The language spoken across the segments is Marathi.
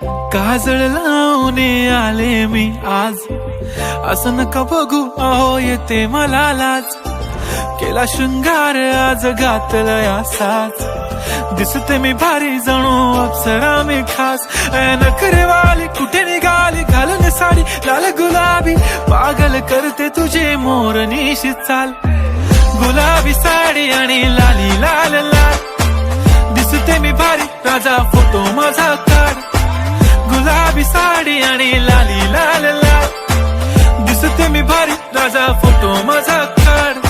काजळ लावून आले मी आज, असं नका बघू अहो येते मला लाज. केला शृंगार आज घातला साज, दिसते मी भारी जणू अप्सरा मी खास. नखरेवाली कुठे निघाली घालून साडी लाल गुलाबी, पागल करते तुझे मोरनीशी चाल. गुलाबी साडी आणि लाली लाल लाल, दिसते मी भारी राजा फोटो माझा काढ. गुलाबी साडी आणि लाली लाल लाल, दिसते मी भारी राजा फोटो माझा काढ.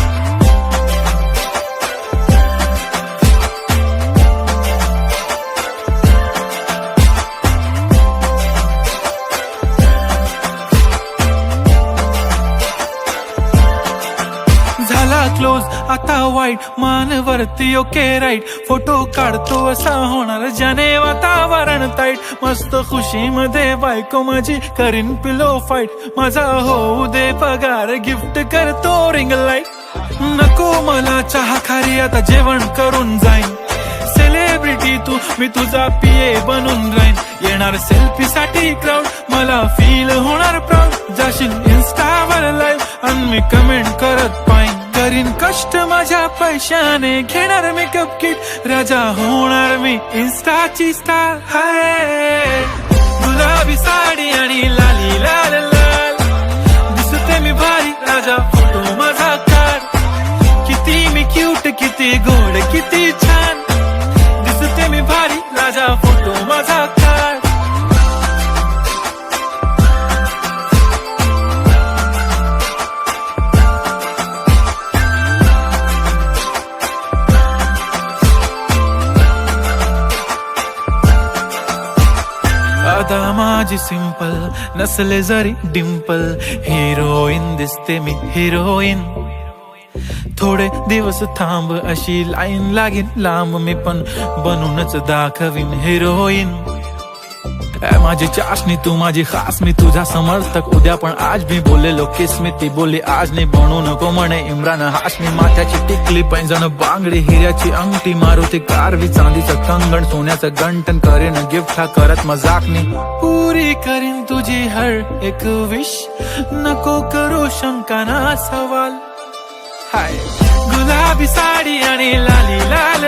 झाला क्लोज आता वाईट, मान वरती ओके राईट. फोटो काढतो असा होणार ज्याने वातावरण ताईट. मस्त खुशी मध्ये बायको माझी करीन पिलो फाईट. माझा होऊ दे पगार गिफ्ट करतो रिंग लाईट. नको मला चहा खारी आता जेवण करून जाईन. सेलिब्रिटी तू मी तुझा पिये बनून राहीन. येणार सेल्फी साठी क्राऊड मला फील होणार प्राऊड. जाशील इन्स्टावर लाईव्ह आणि मी कमेंट करत पाहिन. करीन कष्ट माझ्या पैशाने घेणार मेकअप किट. राजा होणार मी इन्स्टाची स्टार. हाय गुलाबी साडी आणि लाली लाल लाल, दिसते मी भारी राजा फोटो माझा काढ. किती मी क्यूट किती गोड किती छान, दिसते मी भारी राजा फोटो माझा काढ. अदा माझी सिंपल नसले जरी डिंपल, हिरोईन दिसते मी हिरोईन. थोडे दिवस थांब अशी लाईन लागेल लांब, मी पण बनूनच दाखवीन हिरोईन. माझी चाशनी तू माझी खास, मी तुझा समर्थक उद्या पण आज. मी बोललेलो किस मी ती बोलली आज नाही. बनू नको म्हणे इम्रान हाशमी. माथ्याची टिकली पैंजण बांगडी, हिऱ्याची अंगठी, मारुती कारवी, चांदीचं कंगण, सोन्याचं गंटन. करेन गिफ्ट हा करत मजाकनी. पुरी करीन तुझी हर एक विश, नको करू शंका ना सवाल. हाय गुलाबी साडी आणि लाली लाल